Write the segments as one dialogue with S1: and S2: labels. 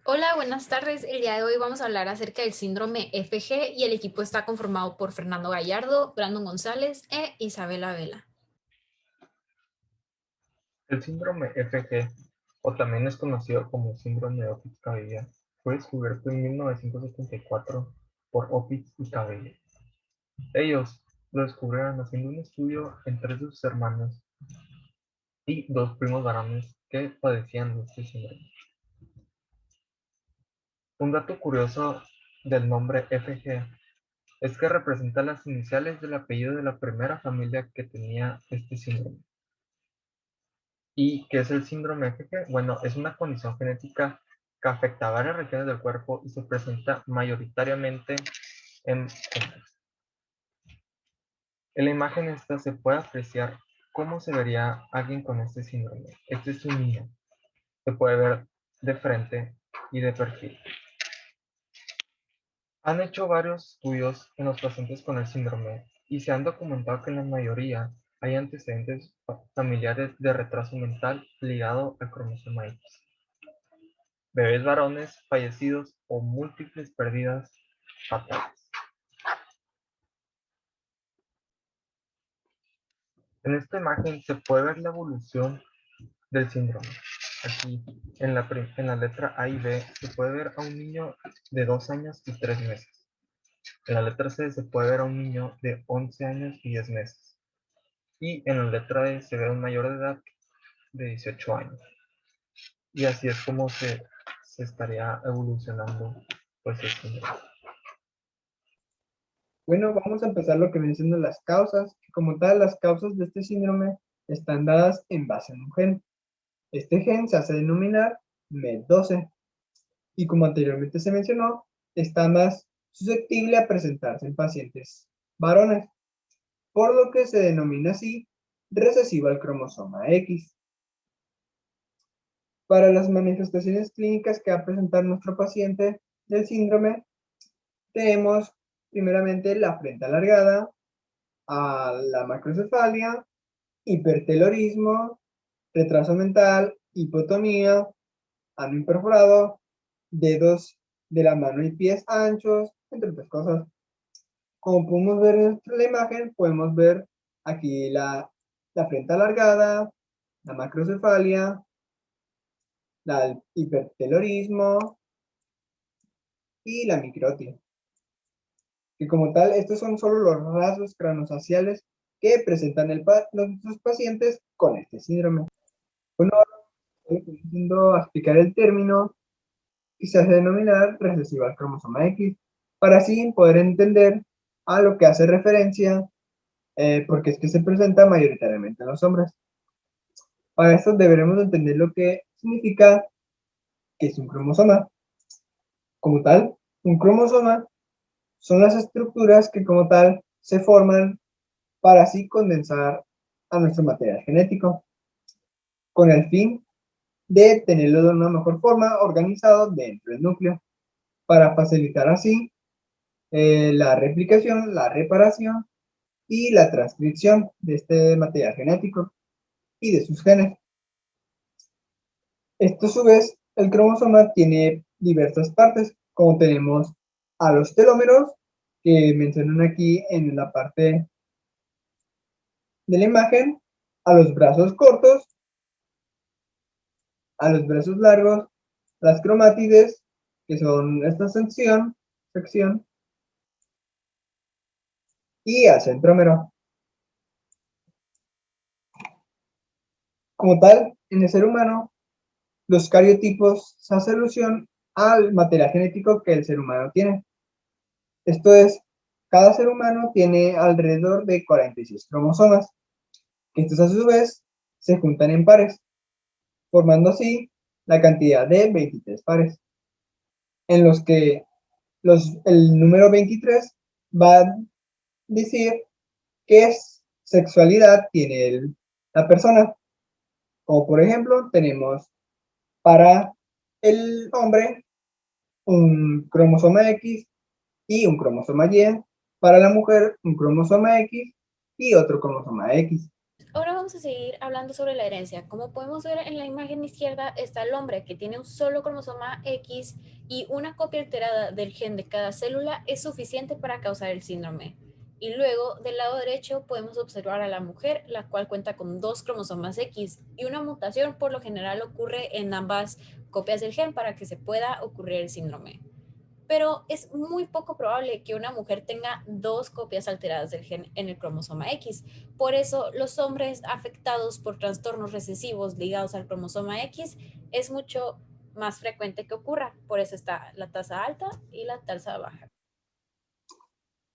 S1: Hola, buenas tardes. El día de hoy vamos a hablar acerca del síndrome FG y el equipo está conformado por Fernando Gallardo, Brandon González e Isabela Vela.
S2: El síndrome FG, o también es conocido como síndrome de Opitz-Cabella, fue descubierto en 1974 por Opitz y Cabella. Ellos lo descubrieron haciendo un estudio en tres de sus hermanos y dos primos varones que padecían de este síndrome. Un dato curioso del nombre FG es que representa las iniciales del apellido de la primera familia que tenía este síndrome. ¿Y qué es el síndrome FG? Bueno, es una condición genética que afecta a varias regiones del cuerpo y se presenta mayoritariamente en hombres. En la imagen esta se puede apreciar cómo se vería alguien con este síndrome. Este es un niño. Se puede ver de frente y de perfil. Han hecho varios estudios en los pacientes con el síndrome y se han documentado que en la mayoría hay antecedentes familiares de retraso mental ligado al cromosoma X. Bebés varones fallecidos o múltiples pérdidas fatales. En esta imagen se puede ver la evolución del síndrome. Aquí en la letra A y B se puede ver a un niño de 2 años y 3 meses. En la letra C se puede ver a un niño de 11 años y 10 meses. Y en la letra D se ve a un mayor de edad de 18 años. Y así es como se estaría evolucionando pues el síndrome.
S3: Bueno, vamos a empezar lo que vienen siendo las causas, que como tal las causas de este síndrome están dadas en base a un gen. Este gen se hace denominar MED12 y como anteriormente se mencionó, está más susceptible a presentarse en pacientes varones, por lo que se denomina así recesivo al cromosoma X. Para las manifestaciones clínicas que va a presentar nuestro paciente del síndrome, tenemos primeramente la frente alargada, a la macrocefalia, hipertelorismo, retraso mental, hipotonía, ano imperforado, dedos de la mano y pies anchos, entre otras cosas. Como podemos ver en la imagen, podemos ver aquí la frente alargada, la macrocefalia, el hipertelorismo y la microtia. Que como tal, estos son solo los rasgos craneofaciales que presentan los pacientes con este síndrome. Bueno, ahora estoy empezando a explicar el término que se hace denominar recesiva al cromosoma X, para así poder entender a lo que hace referencia, porque es que se presenta mayoritariamente en los hombres. Para esto deberemos entender lo que significa que es un cromosoma. Como tal, un cromosoma son las estructuras que como tal se forman para así condensar a nuestro material genético, con el fin de tenerlo de una mejor forma organizado dentro del núcleo, para facilitar así la replicación, la reparación y la transcripción de este material genético y de sus genes. Esto a su vez, el cromosoma tiene diversas partes, como tenemos a los telómeros, que mencionan aquí en la parte de la imagen, a los brazos cortos, a los brazos largos, las cromátides, que son esta sección y al centrómero. Como tal, en el ser humano, los cariotipos se hace alusión al material genético que el ser humano tiene. Esto es, cada ser humano tiene alrededor de 46 cromosomas, que estos a su vez se juntan en pares, formando así la cantidad de 23 pares, en los que el número 23 va a decir qué sexualidad tiene la persona. Como por ejemplo, tenemos para el hombre un cromosoma X y un cromosoma Y, para la mujer un cromosoma X y otro cromosoma X.
S1: Ahora vamos a seguir hablando sobre la herencia. Como podemos ver en la imagen izquierda está el hombre que tiene un solo cromosoma X y una copia alterada del gen de cada célula es suficiente para causar el síndrome. Y luego del lado derecho podemos observar a la mujer, la cual cuenta con dos cromosomas X y una mutación por lo general ocurre en ambas copias del gen para que se pueda ocurrir el síndrome, pero es muy poco probable que una mujer tenga dos copias alteradas del gen en el cromosoma X. Por eso, los hombres afectados por trastornos recesivos ligados al cromosoma X es mucho más frecuente que ocurra. Por eso está la tasa alta y la tasa baja.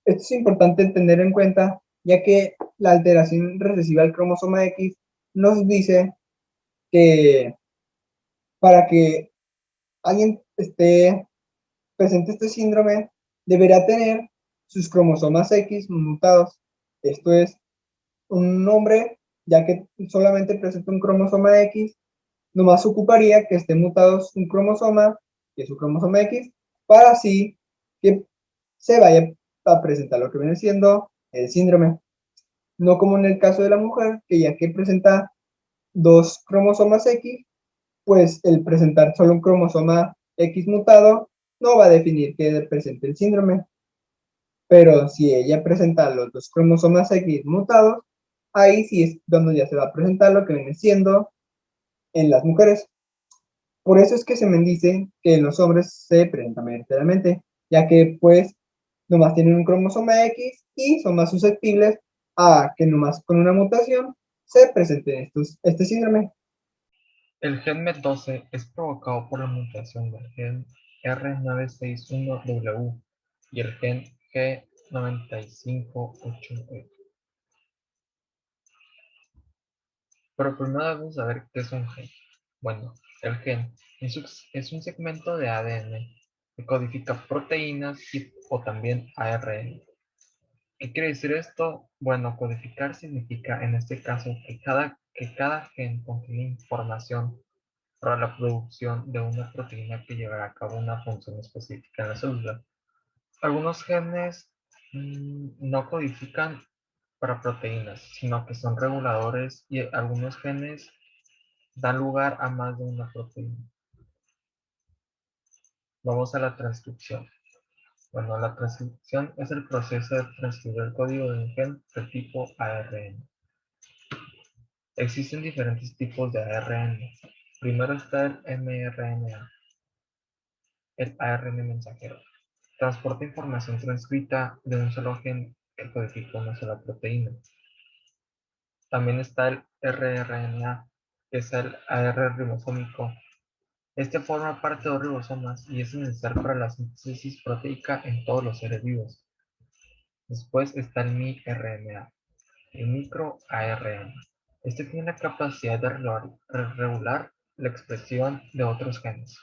S3: Esto es importante tener en cuenta, ya que la alteración recesiva del cromosoma X nos dice que para que alguien esté presente este síndrome, deberá tener sus cromosomas X mutados. Esto es, un hombre, ya que solamente presenta un cromosoma X, nomás ocuparía que esté mutado un cromosoma, que es su cromosoma X, para así que se vaya a presentar lo que viene siendo el síndrome. No como en el caso de la mujer, que ya que presenta dos cromosomas X, pues el presentar solo un cromosoma X mutado no va a definir que presente el síndrome. Pero si ella presenta los dos cromosomas X mutados, ahí sí es donde ya se va a presentar lo que viene siendo en las mujeres. Por eso es que se me dice que en los hombres se presenta mayoritariamente, ya que pues nomás tienen un cromosoma X y son más susceptibles a que nomás con una mutación se presente este síndrome.
S2: El gen MET12 es provocado por la mutación del gen R961W y el gen G9588. Pero primero debemos saber qué es un gen. Bueno, el gen es un segmento de ADN que codifica proteínas o también ARN. ¿Qué quiere decir esto? Bueno, codificar significa en este caso que cada gen contiene información para la producción de una proteína que llevará a cabo una función específica en la célula. Algunos genes no codifican para proteínas, sino que son reguladores y algunos genes dan lugar a más de una proteína. Vamos a la transcripción. Bueno, la transcripción es el proceso de transcribir el código de un gen de tipo ARN. Existen diferentes tipos de ARN. Primero está el mRNA, el ARN mensajero. Transporta información transcrita de un solo gen que codifica una sola proteína. También está el rRNA, que es el AR ribosómico. Este forma parte de los ribosomas y es necesario para la síntesis proteica en todos los seres vivos. Después está el miRNA, el microARN. Este tiene la capacidad de regular la expresión de otros genes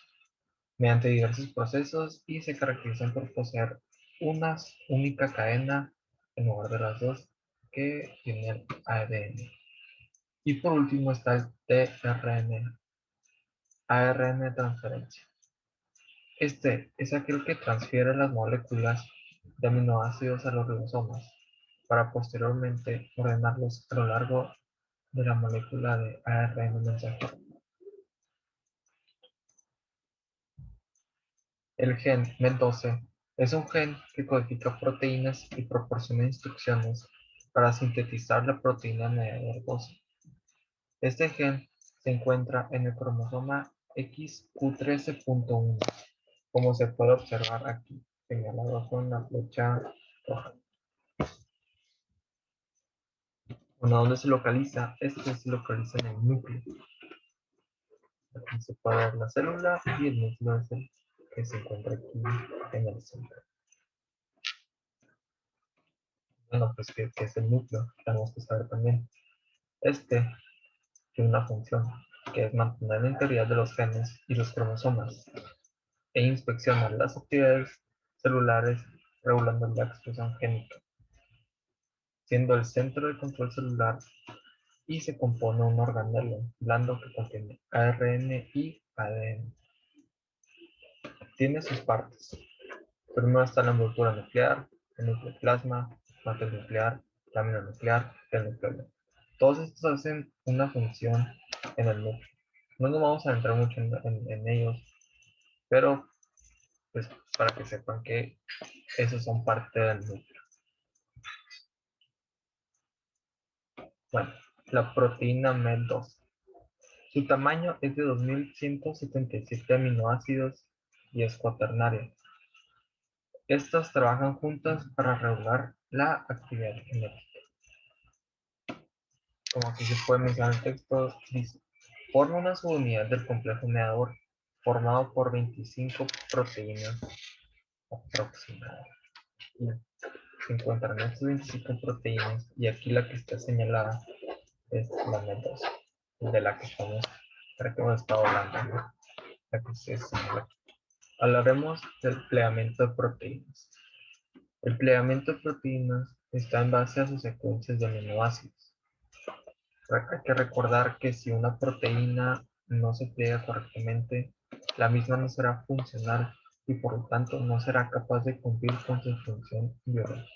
S2: mediante diversos procesos y se caracterizan por poseer una única cadena en lugar de las dos que tiene el ADN. Y por último está el tRNA, ARN de transferencia. Este es aquel que transfiere las moléculas de aminoácidos a los ribosomas para posteriormente ordenarlos a lo largo de la molécula de ARN mensajero. El gen MET12 es un gen que codifica proteínas y proporciona instrucciones para sintetizar la proteína mediador 12. Este gen se encuentra en el cromosoma XQ13.1, como se puede observar aquí, señalado con la flecha roja. Bueno, ¿dónde se localiza? Este se localiza en el núcleo. Aquí se puede ver la célula y el núcleo es el que se encuentra aquí en el centro. Bueno, pues ¿qué es el núcleo? Tenemos que saber también. Este tiene una función, que es mantener la integridad de los genes y los cromosomas, e inspeccionar las actividades celulares regulando la expresión génica, siendo el centro de control celular y se compone un organelo blando que contiene ARN y ADN. Tiene sus partes. Primero está la envoltura nuclear, el nucleoplasma, matriz nuclear, lámina nuclear y el nucleolo. Todos estos hacen una función en el núcleo. No nos vamos a entrar mucho en ellos, pero pues para que sepan que esos son parte del núcleo. Bueno, la proteína MED2. Su tamaño es de 2177 aminoácidos y es cuaternaria. Estas trabajan juntas para regular la actividad genética. Como aquí se puede mencionar en el texto, dice, forma una subunidad del complejo mediador formado por 25 proteínas aproximadas. Y se encuentran estas 25 proteínas y aquí la que está señalada es la MED2, de la que hemos estado hablando, ¿no? La que se señala aquí. Hablaremos del plegamiento de proteínas. El plegamiento de proteínas está en base a sus secuencias de aminoácidos. Hay que recordar que si una proteína no se pliega correctamente, la misma no será funcional y por lo tanto no será capaz de cumplir con su función biológica.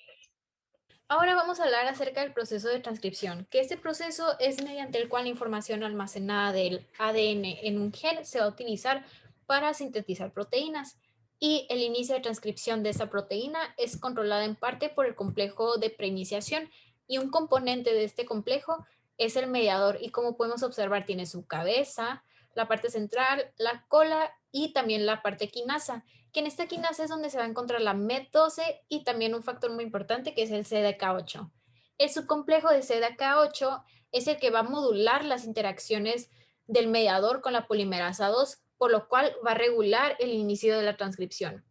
S1: Ahora vamos a hablar acerca del proceso de transcripción, que este proceso es mediante el cual la información almacenada del ADN en un gen se va a utilizar para sintetizar proteínas y el inicio de transcripción de esa proteína es controlada en parte por el complejo de preiniciación y un componente de este complejo es el mediador y como podemos observar tiene su cabeza, la parte central, la cola y también la parte quinasa, que en esta quinasa es donde se va a encontrar la MED12 y también un factor muy importante que es el CDK8. El subcomplejo de CDK8 es el que va a modular las interacciones del mediador con la polimerasa 2, por lo cual va a regular el inicio de la transcripción.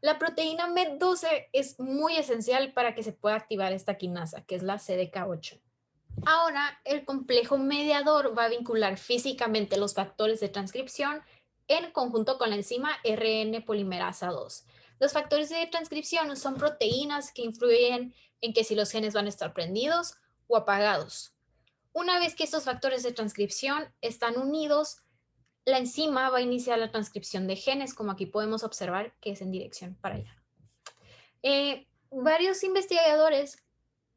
S1: La proteína MED12 es muy esencial para que se pueda activar esta quinasa, que es la CDK8. Ahora, el complejo mediador va a vincular físicamente los factores de transcripción en conjunto con la enzima RN polimerasa 2. Los factores de transcripción son proteínas que influyen en que si los genes van a estar prendidos o apagados. Una vez que estos factores de transcripción están unidos, la enzima va a iniciar la transcripción de genes, como aquí podemos observar que es en dirección para allá. Varios investigadores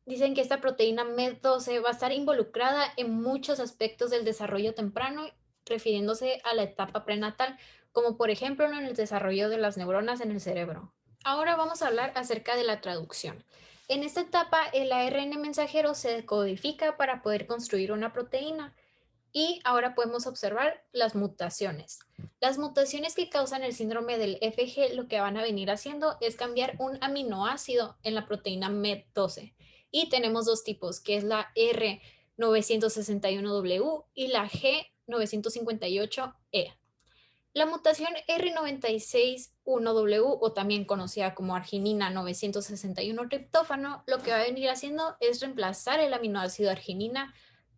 S1: dicen que esta proteína MED12 va a estar involucrada en muchos aspectos del desarrollo temprano, refiriéndose a la etapa prenatal, como por ejemplo en el desarrollo de las neuronas en el cerebro. Ahora vamos a hablar acerca de la traducción. En esta etapa, el ARN mensajero se decodifica para poder construir una proteína y ahora podemos observar las mutaciones. Las mutaciones que causan el síndrome del FG lo que van a venir haciendo es cambiar un aminoácido en la proteína MED12. Y tenemos dos tipos, que es la R961W y la G958E. La mutación R961W, o también conocida como arginina 961 triptófano, lo que va a venir haciendo es reemplazar el aminoácido arginina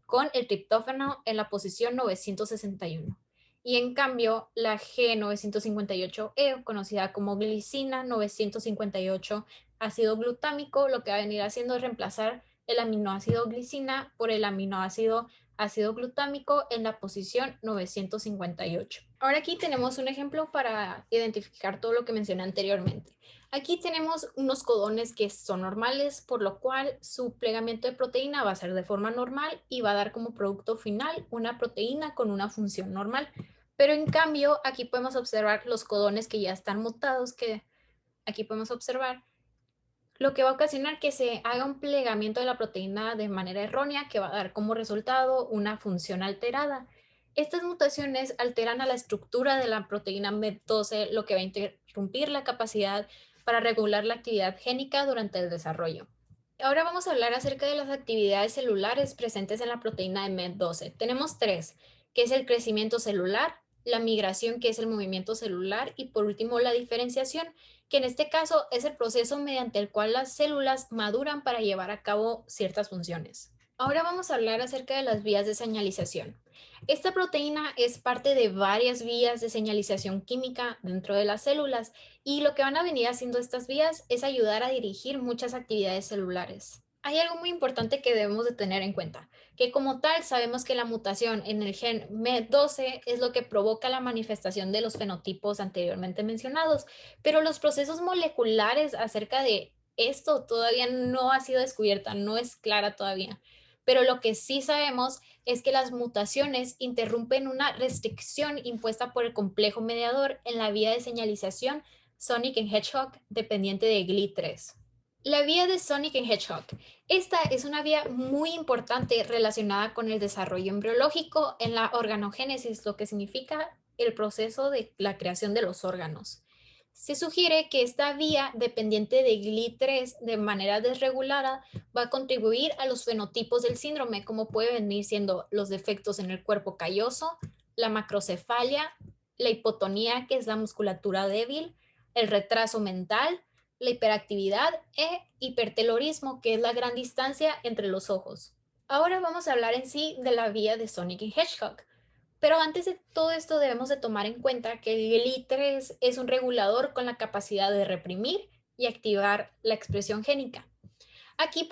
S1: con el triptófano en la posición 961. Y en cambio, la G958E, conocida como glicina 958 ácido glutámico, lo que va a venir haciendo es reemplazar el aminoácido glicina por el aminoácido ácido glutámico en la posición 958. Ahora aquí tenemos un ejemplo para identificar todo lo que mencioné anteriormente. Aquí tenemos unos codones que son normales, por lo cual su plegamiento de proteína va a ser de forma normal y va a dar como producto final una proteína con una función normal. Pero en cambio, aquí podemos observar los codones que ya están mutados, que aquí podemos observar, lo que va a ocasionar que se haga un plegamiento de la proteína de manera errónea, que va a dar como resultado una función alterada. Estas mutaciones alteran a la estructura de la proteína MED12, lo que va a interrumpir la capacidad para regular la actividad génica durante el desarrollo. Ahora vamos a hablar acerca de las actividades celulares presentes en la proteína de MED12. Tenemos tres, que es el crecimiento celular, la migración, que es el movimiento celular, y por último la diferenciación, que en este caso es el proceso mediante el cual las células maduran para llevar a cabo ciertas funciones. Ahora vamos a hablar acerca de las vías de señalización. Esta proteína es parte de varias vías de señalización química dentro de las células y lo que van a venir haciendo estas vías es ayudar a dirigir muchas actividades celulares. Hay algo muy importante que debemos de tener en cuenta, que como tal sabemos que la mutación en el gen MED12 es lo que provoca la manifestación de los fenotipos anteriormente mencionados, pero los procesos moleculares acerca de esto todavía no ha sido descubierta, no es clara todavía. pero lo que sí sabemos es que las mutaciones interrumpen una restricción impuesta por el complejo mediador en la vía de señalización Sonic and Hedgehog dependiente de GLI3. La vía de Sonic and Hedgehog. Esta es una vía muy importante relacionada con el desarrollo embriológico en la organogénesis, lo que significa el proceso de la creación de los órganos. Se sugiere que esta vía dependiente de GLI3 de manera desregulada va a contribuir a los fenotipos del síndrome, como pueden venir siendo los defectos en el cuerpo calloso, la macrocefalia, la hipotonía, que es la musculatura débil, el retraso mental, la hiperactividad e hipertelorismo, que es la gran distancia entre los ojos. Ahora vamos a hablar en sí de la vía de Sonic and Hedgehog. Pero antes de todo esto debemos de tomar en cuenta que el GLI3 es un regulador con la capacidad de reprimir y activar la expresión génica. Aquí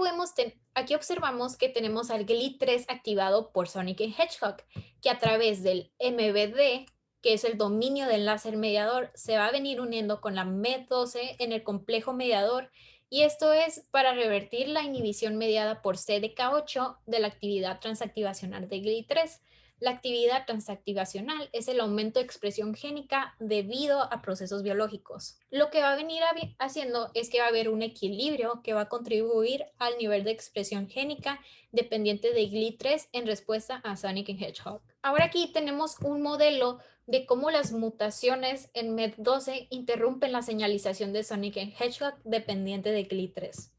S1: observamos que tenemos al GLI3 activado por Sonic and Hedgehog, que a través del MBD, que es el dominio del láser mediador, se va a venir uniendo con la MED12 en el complejo mediador, y esto es para revertir la inhibición mediada por CDK8 de la actividad transactivacional de GLI3. La actividad transactivacional es el aumento de expresión génica debido a procesos biológicos. Lo que va a venir haciendo es que va a haber un equilibrio que va a contribuir al nivel de expresión génica dependiente de GLI3 en respuesta a Sonic and Hedgehog. Ahora aquí tenemos un modelo de cómo las mutaciones en MED12 interrumpen la señalización de Sonic and Hedgehog dependiente de GLI3.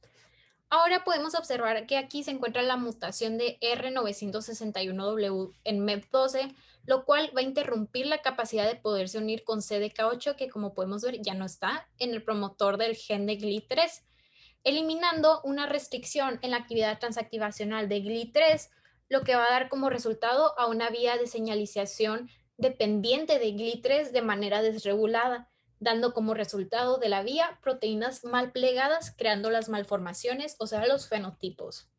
S1: Ahora podemos observar que aquí se encuentra la mutación de R961W en MED12, lo cual va a interrumpir la capacidad de poderse unir con CDK8, que como podemos ver ya no está en el promotor del gen de GLI3, eliminando una restricción en la actividad transactivacional de GLI3, lo que va a dar como resultado a una vía de señalización dependiente de GLI3 de manera desregulada, dando como resultado de la vía proteínas mal plegadas, creando las malformaciones, o sea, los fenotipos.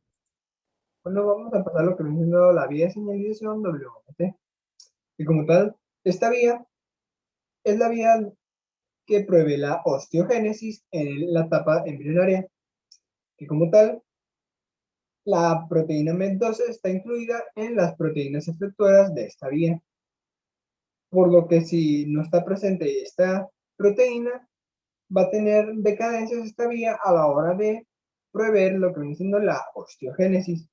S3: Bueno, vamos a pasar a lo que viene siendo la vía de señalización WT. Y como tal, esta vía es la vía que pruebe la osteogénesis en la etapa embrionaria. Y como tal, la proteína MED12 está incluida en las proteínas efectoras de esta vía. Por lo que si no está presente esta proteína, va a tener decadencias esta vía a la hora de prever lo que viene siendo la osteogénesis,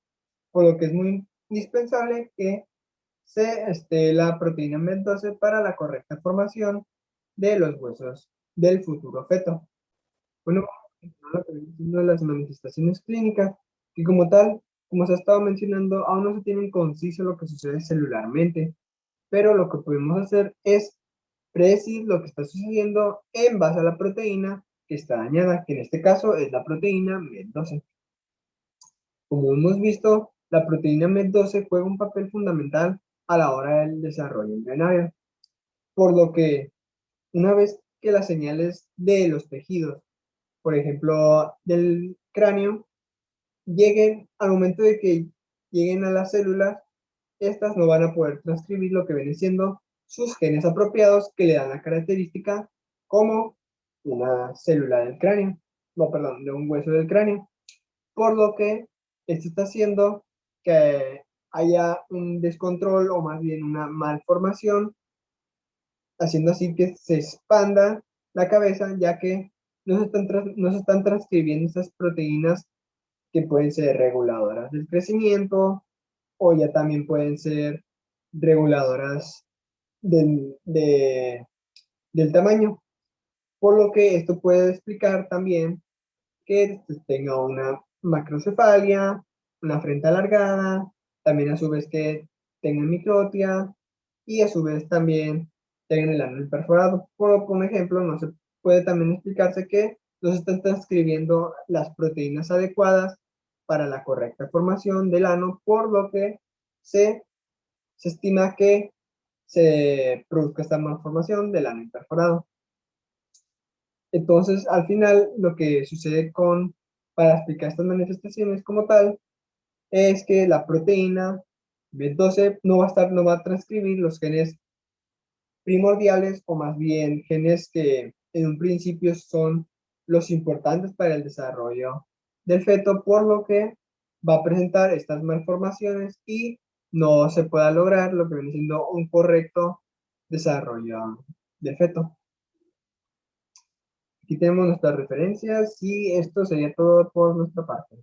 S3: por lo que es muy indispensable que se esté la proteína MED12 para la correcta formación de los huesos del futuro feto. Bueno, vamos a lo que viene siendo las manifestaciones clínicas, que como tal, como se ha estado mencionando, aún no se tiene conciso lo que sucede celularmente, pero lo que podemos hacer es predecir lo que está sucediendo en base a la proteína que está dañada, que en este caso es la proteína MED12. Como hemos visto, la proteína MED12 juega un papel fundamental a la hora del desarrollo embrionario, por lo que una vez que las señales de los tejidos, por ejemplo, del cráneo, lleguen al momento de que lleguen a las células, estas no van a poder transcribir lo que viene siendo sus genes apropiados que le dan la característica como una célula del cráneo, no, perdón, de un hueso del cráneo, por lo que esto está haciendo que haya un descontrol o más bien una malformación, haciendo así que se expanda la cabeza, ya que no se están transcribiendo estas proteínas que pueden ser reguladoras del crecimiento o ya también pueden ser reguladoras del tamaño, por lo que esto puede explicar también que tenga una macrocefalia, una frente alargada, también a su vez que tenga microtia y a su vez también tenga el ano perforado. Por un ejemplo, no se puede también explicarse que no se están transcribiendo las proteínas adecuadas para la correcta formación del ano, por lo que se estima que se produzca esta malformación del ano perforado. Entonces, al final, lo que sucede para explicar estas manifestaciones como tal, es que la proteína B12 no va a transcribir los genes primordiales, o más bien genes que en un principio son los importantes para el desarrollo del feto, por lo que va a presentar estas malformaciones y no se pueda lograr lo que viene siendo un correcto desarrollo del feto. Aquí tenemos nuestras referencias y esto sería todo por nuestra parte.